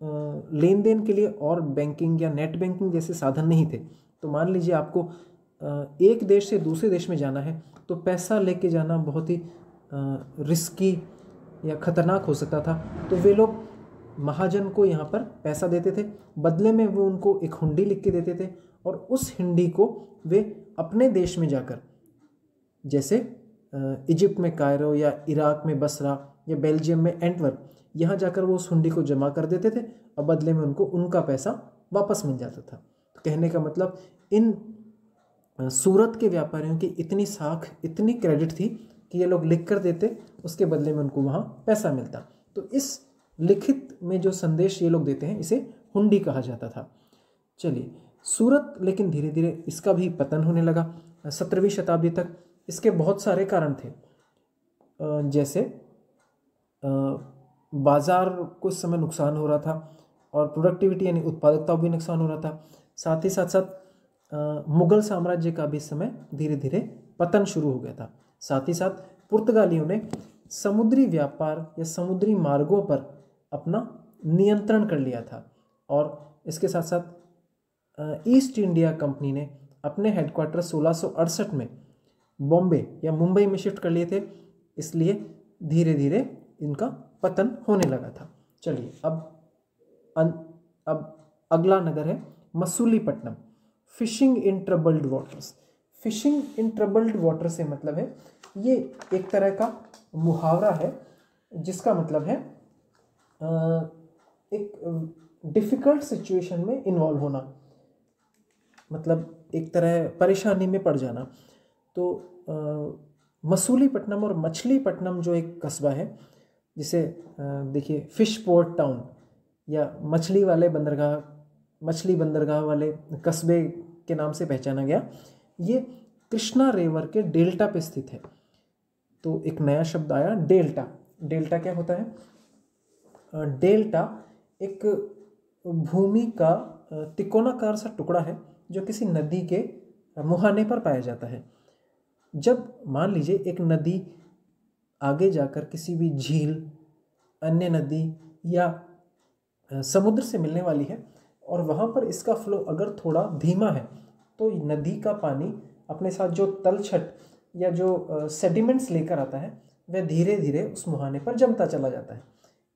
लेन देन के लिए और बैंकिंग या नेट बैंकिंग जैसे साधन नहीं थे, तो मान लीजिए आपको एक देश से दूसरे देश में जाना है तो पैसा लेके जाना बहुत ही रिस्की या ख़तरनाक हो सकता था। तो वे लोग महाजन को यहाँ पर पैसा देते थे, बदले में वो उनको एक हुंडी लिख के देते थे और उस हुंडी को वे अपने देश में जाकर, जैसे इजिप्ट में कायरो या इराक में बसरा या बेल्जियम में एंटवर्प, यहाँ जाकर वो उस हुंडी को जमा कर देते थे और बदले में उनको उनका पैसा वापस मिल जाता था। तो कहने का मतलब इन सूरत के व्यापारियों की इतनी साख, इतनी क्रेडिट थी कि ये लोग लिख कर देते, उसके बदले में उनको वहाँ पैसा मिलता। तो इस लिखित में जो संदेश ये लोग देते हैं इसे हुंडी कहा जाता था। चलिए, सूरत लेकिन धीरे धीरे इसका भी पतन होने लगा 17वीं शताब्दी तक। इसके बहुत सारे कारण थे, जैसे बाजार को इस समय नुकसान हो रहा था और प्रोडक्टिविटी यानी उत्पादकता भी नुकसान हो रहा था। साथ ही साथ मुगल साम्राज्य का भी इस समय धीरे धीरे पतन शुरू हो गया था। साथ ही साथ पुर्तगालियों ने समुद्री व्यापार या समुद्री मार्गों पर अपना नियंत्रण कर लिया था और इसके साथ साथ ईस्ट इंडिया कंपनी ने अपने हेडक्वार्टर 1668 में बॉम्बे या मुंबई में शिफ्ट कर लिए थे, इसलिए धीरे धीरे इनका पतन होने लगा था। चलिए, अब अगला नगर है Masulipatnam. Fishing in troubled waters. Fishing in troubled water से मतलब है, ये एक तरह का मुहावरा है जिसका मतलब है एक डिफ़िकल्ट सिचुएशन में इन्वॉल्व होना, मतलब एक तरह परेशानी में पड़ जाना। तो मसूलीपट्टनम और मछलीपट्टनम जो एक कस्बा है, जिसे देखिए फिश पोर्ट टाउन या मछली बंदरगाह वाले कस्बे के नाम से पहचाना गया, ये कृष्णा रिवर के डेल्टा पे स्थित है। तो एक नया शब्द आया, डेल्टा। डेल्टा क्या होता है? डेल्टा एक भूमि का त्रिकोणाकार सा टुकड़ा है जो किसी नदी के मुहाने पर पाया जाता है। जब मान लीजिए एक नदी आगे जाकर किसी भी झील, अन्य नदी या समुद्र से मिलने वाली है और वहाँ पर इसका फ्लो अगर थोड़ा धीमा है, तो नदी का पानी अपने साथ जो तलछट या जो सेडिमेंट्स लेकर आता है वह धीरे धीरे उस मुहाने पर जमता चला जाता है।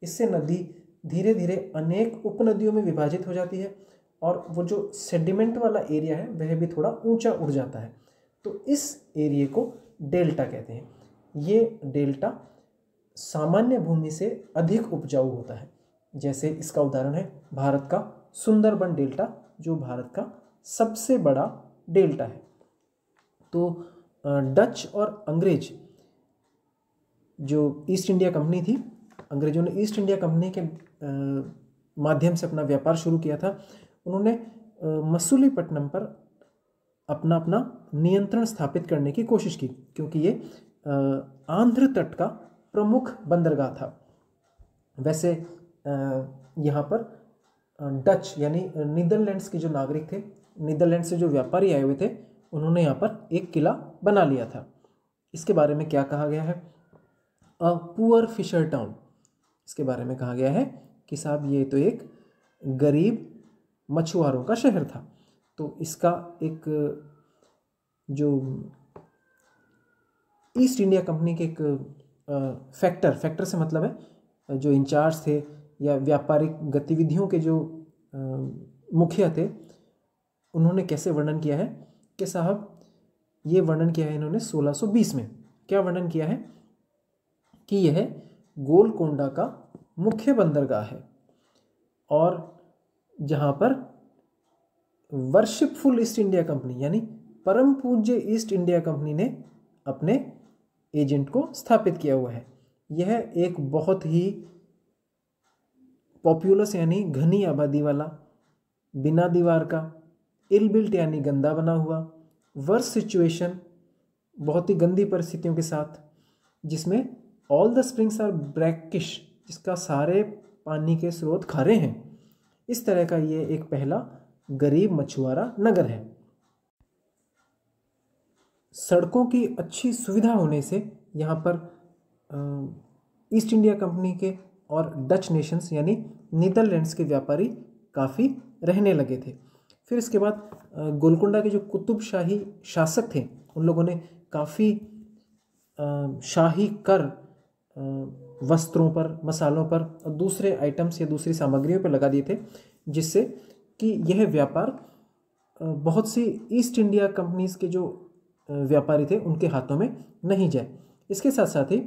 इससे नदी धीरे धीरे अनेक उपनदियों में विभाजित हो जाती है और वो जो सेडिमेंट वाला एरिया है वह भी थोड़ा ऊंचा उड़ जाता है। तो इस एरिया को डेल्टा कहते हैं। ये डेल्टा सामान्य भूमि से अधिक उपजाऊ होता है। जैसे इसका उदाहरण है भारत का सुंदरबन डेल्टा, जो भारत का सबसे बड़ा डेल्टा है। तो डच और अंग्रेज, जो ईस्ट इंडिया कंपनी थी, अंग्रेजों ने ईस्ट इंडिया कंपनी के माध्यम से अपना व्यापार शुरू किया था। उन्होंने मसूलीपट्टनम पर अपना नियंत्रण स्थापित करने की कोशिश की, क्योंकि ये आंध्र तट का प्रमुख बंदरगाह था। वैसे यहाँ पर डच यानी नीदरलैंड्स के जो नागरिक थे, नीदरलैंड से जो व्यापारी आए हुए थे, उन्होंने यहाँ पर एक किला बना लिया था। इसके बारे में क्या कहा गया है? A poor fisher town. इसके बारे में कहा गया है कि साहब ये तो एक गरीब मछुआरों का शहर था। तो इसका एक जो ईस्ट इंडिया कंपनी के एक फैक्टर से मतलब है जो इंचार्ज थे या व्यापारिक गतिविधियों के जो मुखिया थे, उन्होंने कैसे वर्णन किया है कि साहब ये वर्णन किया है इन्होंने 1620 में। क्या वर्णन किया है कि यह गोलकोंडा का मुख्य बंदरगाह है और जहाँ पर वर्शिपफुल ईस्ट इंडिया कंपनी यानी परम पूज्य ईस्ट इंडिया कंपनी ने अपने एजेंट को स्थापित किया हुआ है। यह एक बहुत ही पॉपुलस यानी घनी आबादी वाला, बिना दीवार का, इल-बिल्ट यानी गंदा बना हुआ, वर्स सिचुएशन, बहुत ही गंदी परिस्थितियों के साथ, जिसमें all the springs are brackish, जिसका सारे पानी के स्रोत खारे हैं। इस तरह का ये एक पहला गरीब मछुआरा नगर है। सड़कों की अच्छी सुविधा होने से यहाँ पर ईस्ट इंडिया कंपनी के और डच नेशंस यानी नीदरलैंड्स के व्यापारी काफ़ी रहने लगे थे। फिर इसके बाद गोलकोंडा के जो कुतुब शाही शासक थे, उन लोगों ने काफ़ी शाही कर वस्त्रों पर, मसालों पर और दूसरे आइटम्स या दूसरी सामग्रियों पर लगा दिए थे, जिससे कि यह व्यापार बहुत सी ईस्ट इंडिया कंपनीज के जो व्यापारी थे उनके हाथों में नहीं जाए। इसके साथ साथ ही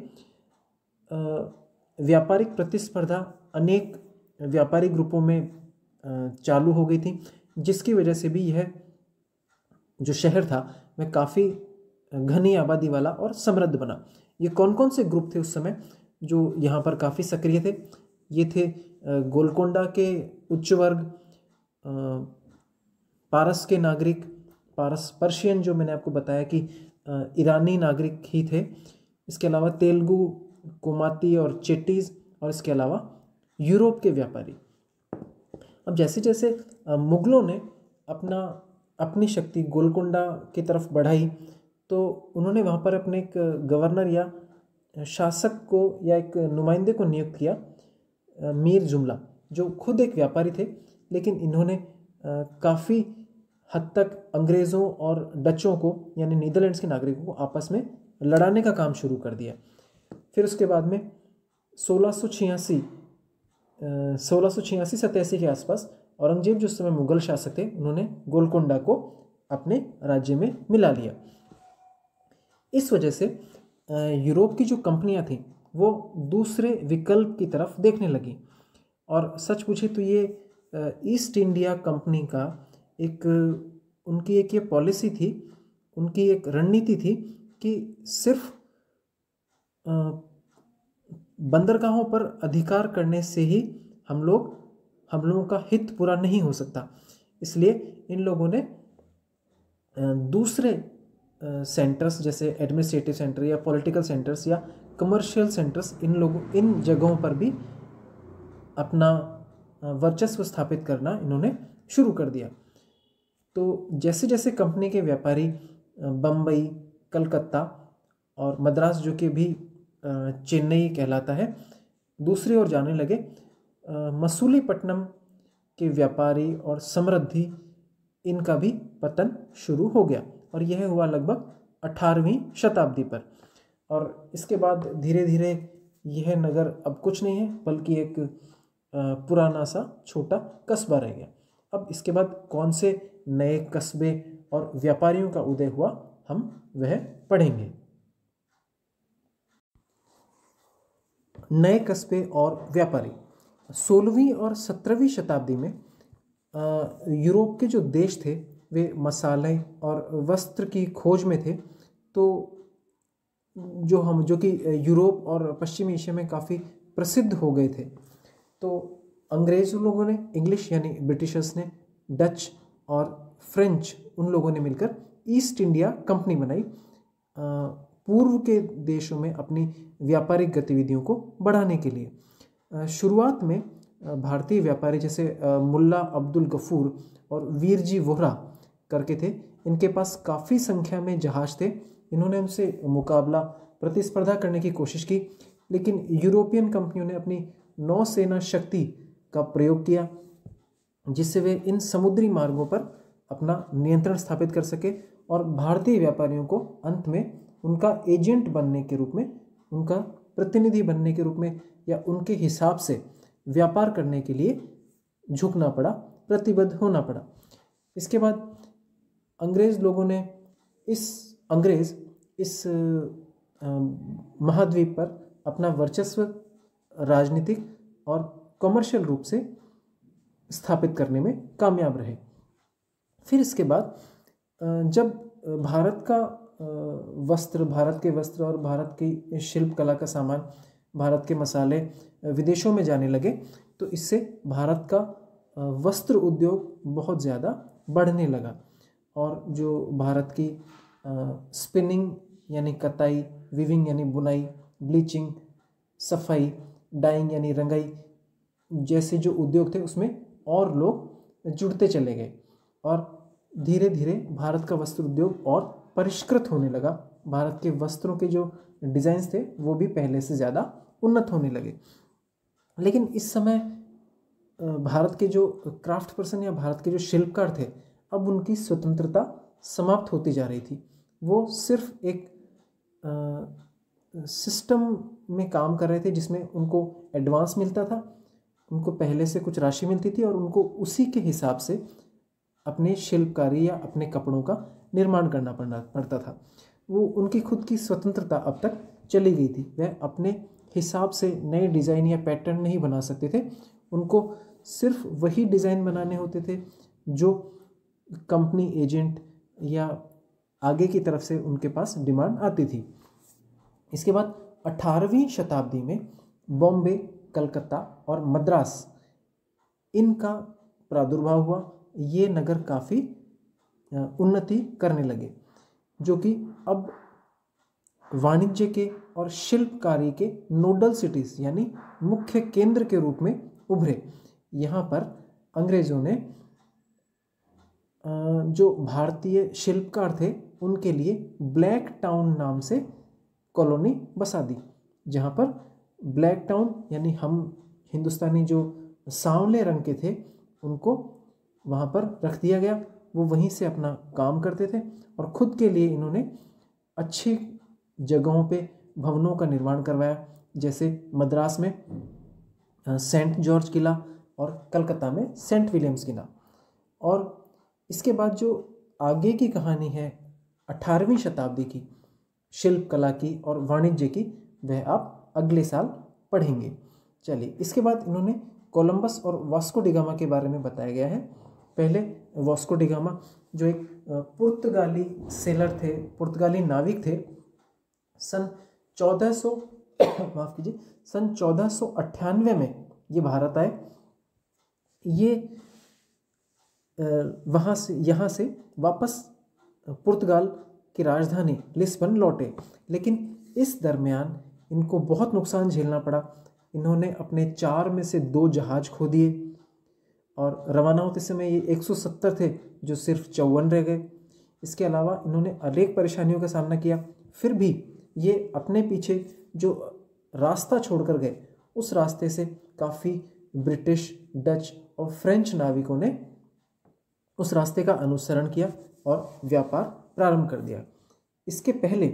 व्यापारिक प्रतिस्पर्धा अनेक व्यापारी ग्रुपों में चालू हो गई थी, जिसकी वजह से भी यह जो शहर था वह काफ़ी घनी आबादी वाला और समृद्ध बना। ये कौन कौन से ग्रुप थे उस समय? जो यहाँ पर काफ़ी सक्रिय थे। ये थे गोलकोंडा के उच्च वर्ग, पारस के नागरिक, पर्शियन जो मैंने आपको बताया कि ईरानी नागरिक ही थे। इसके अलावा तेलुगु, कोमाती और चेट्टीज, और इसके अलावा यूरोप के व्यापारी। अब जैसे जैसे मुगलों ने अपनी शक्ति गोलकोंडा की तरफ बढ़ाई, तो उन्होंने वहाँ पर अपने एक गवर्नर या शासक को या एक नुमाइंदे को नियुक्त किया, मीर जुमला, जो खुद एक व्यापारी थे, लेकिन इन्होंने काफ़ी हद तक अंग्रेज़ों और डचों को यानी नीदरलैंड्स के नागरिकों को आपस में लड़ाने का काम शुरू कर दिया। फिर उसके बाद में 1686-87 के आसपास औरंगजेब जो उस समय मुगल शासक थे, उन्होंने गोलकोंडा को अपने राज्य में मिला लिया। इस वजह से यूरोप की जो कंपनियां थीं वो दूसरे विकल्प की तरफ देखने लगी, और सच पूछे तो ये ईस्ट इंडिया कंपनी का उनकी एक ये पॉलिसी थी, उनकी एक रणनीति थी कि सिर्फ बंदरगाहों पर अधिकार करने से ही हम लोगों का हित पूरा नहीं हो सकता। इसलिए इन लोगों ने दूसरे सेंटर्स जैसे एडमिनिस्ट्रेटिव सेंटर या पॉलिटिकल सेंटर्स या कमर्शियल सेंटर्स, इन जगहों पर भी अपना वर्चस्व स्थापित करना इन्होंने शुरू कर दिया। तो जैसे जैसे कंपनी के व्यापारी बम्बई, कलकत्ता और मद्रास, जो कि भी चेन्नई कहलाता है, दूसरी ओर जाने लगे, मसूलीपट्टनम के व्यापारी और समृद्धि, इनका भी पतन शुरू हो गया, और यह हुआ लगभग 18वीं शताब्दी पर। और इसके बाद धीरे धीरे यह नगर अब कुछ नहीं है बल्कि एक पुराना सा छोटा कस्बा रह गया। अब इसके बाद कौन से नए कस्बे और व्यापारियों का उदय हुआ, हम वह पढ़ेंगे। नए कस्बे और व्यापारी 16वीं और 17वीं शताब्दी में यूरोप के जो देश थे वे मसाले और वस्त्र की खोज में थे। तो जो कि यूरोप और पश्चिमी एशिया में काफ़ी प्रसिद्ध हो गए थे। तो अंग्रेज़ लोगों ने, इंग्लिश यानी ब्रिटिशर्स ने, डच और फ्रेंच, उन लोगों ने मिलकर ईस्ट इंडिया कंपनी बनाई, पूर्व के देशों में अपनी व्यापारिक गतिविधियों को बढ़ाने के लिए। शुरुआत में भारतीय व्यापारी जैसे मुल्ला अब्दुल गफूर और वीरजी वोहरा करके थे, इनके पास काफ़ी संख्या में जहाज़ थे। इन्होंने उनसे मुकाबला, प्रतिस्पर्धा करने की कोशिश की, लेकिन यूरोपियन कंपनियों ने अपनी नौसेना शक्ति का प्रयोग किया, जिससे वे इन समुद्री मार्गों पर अपना नियंत्रण स्थापित कर सके और भारतीय व्यापारियों को अंत में उनका एजेंट बनने के रूप में, उनका प्रतिनिधि बनने के रूप में या उनके हिसाब से व्यापार करने के लिए झुकना पड़ा, प्रतिबद्ध होना पड़ा। इसके बाद अंग्रेज़ लोगों ने इस महाद्वीप पर अपना वर्चस्व राजनीतिक और कमर्शियल रूप से स्थापित करने में कामयाब रहे। फिर इसके बाद जब भारत के वस्त्र और भारत की शिल्प कला का सामान, भारत के मसाले विदेशों में जाने लगे, तो इससे भारत का वस्त्र उद्योग बहुत ज़्यादा बढ़ने लगा। और जो भारत की स्पिनिंग यानी कताई, वीविंग यानी बुनाई, ब्लीचिंग, सफाई, डाइंग यानी रंगाई जैसे जो उद्योग थे, उसमें और लोग जुड़ते चले गए और धीरे धीरे भारत का वस्त्र उद्योग और परिष्कृत होने लगा। भारत के वस्त्रों के जो डिज़ाइंस थे वो भी पहले से ज़्यादा उन्नत होने लगे। लेकिन इस समय भारत के जो क्राफ्ट पर्सन या भारत के जो शिल्पकार थे, अब उनकी स्वतंत्रता समाप्त होती जा रही थी। वो सिर्फ एक सिस्टम में काम कर रहे थे जिसमें उनको एडवांस मिलता था, उनको पहले से कुछ राशि मिलती थी और उनको उसी के हिसाब से अपने शिल्पकारी या अपने कपड़ों का निर्माण करना पड़ता था। वो उनकी खुद की स्वतंत्रता अब तक चली गई थी। वह अपने हिसाब से नए डिज़ाइन या पैटर्न नहीं बना सकते थे। उनको सिर्फ वही डिज़ाइन बनाने होते थे जो कंपनी एजेंट या आगे की तरफ से उनके पास डिमांड आती थी। इसके बाद 18वीं शताब्दी में बॉम्बे, कलकत्ता और मद्रास इनका प्रादुर्भाव हुआ। ये नगर काफ़ी उन्नति करने लगे, जो कि अब वाणिज्य के और शिल्पकारी के नोडल सिटीज़ यानी मुख्य केंद्र के रूप में उभरे। यहाँ पर अंग्रेज़ों ने जो भारतीय शिल्पकार थे उनके लिए ब्लैक टाउन नाम से कॉलोनी बसा दी, जहाँ पर ब्लैक टाउन यानी हम हिंदुस्तानी जो सांवले रंग के थे उनको वहाँ पर रख दिया गया। वो वहीं से अपना काम करते थे और ख़ुद के लिए इन्होंने अच्छी जगहों पे भवनों का निर्माण करवाया, जैसे मद्रास में सेंट जॉर्ज किला और कलकत्ता में सेंट विलियम्स किला। और इसके बाद जो आगे की कहानी है 18वीं शताब्दी की शिल्प कला की और वाणिज्य की, वह आप अगले साल पढ़ेंगे। चलिए, इसके बाद इन्होंने कोलंबस और वास्को डी गामा के बारे में बताया गया है। पहले वास्को डी गामा जो एक पुर्तगाली सेलर थे, पुर्तगाली नाविक थे, सन 1498 में ये भारत आए। ये यहाँ से वापस पुर्तगाल की राजधानी लिस्बन लौटे, लेकिन इस दरमियान इनको बहुत नुकसान झेलना पड़ा। इन्होंने अपने 4 में से 2 जहाज खो दिए और रवाना होते समय ये 170 थे जो सिर्फ 54 रह गए। इसके अलावा इन्होंने अनेक परेशानियों का सामना किया, फिर भी ये अपने पीछे जो रास्ता छोड़कर गए उस रास्ते से काफ़ी ब्रिटिश, डच और फ्रेंच नाविकों ने उस रास्ते का अनुसरण किया और व्यापार प्रारंभ कर दिया। इसके पहले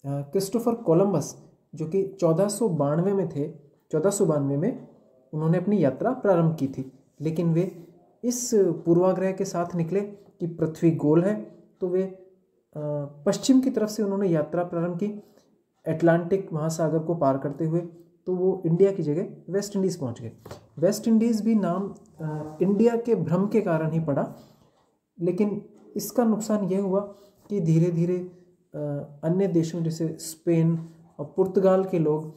क्रिस्टोफर कोलंबस जो कि 1492 में उन्होंने अपनी यात्रा प्रारंभ की थी, लेकिन वे इस पूर्वाग्रह के साथ निकले कि पृथ्वी गोल है, तो वे पश्चिम की तरफ से उन्होंने यात्रा प्रारंभ की अटलांटिक महासागर को पार करते हुए, तो वो इंडिया की जगह वेस्ट इंडीज़ पहुंच गए। वेस्ट इंडीज़ भी नाम इंडिया के भ्रम के कारण ही पड़ा, लेकिन इसका नुकसान यह हुआ कि धीरे धीरे अन्य देशों जैसे स्पेन और पुर्तगाल के लोग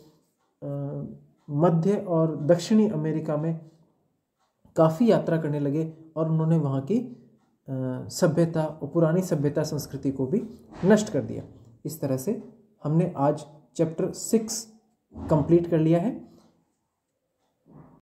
मध्य और दक्षिणी अमेरिका में काफ़ी यात्रा करने लगे और उन्होंने वहाँ की सभ्यता और पुरानी सभ्यता संस्कृति को भी नष्ट कर दिया। इस तरह से हमने आज चैप्टर 6 कंप्लीट कर लिया है।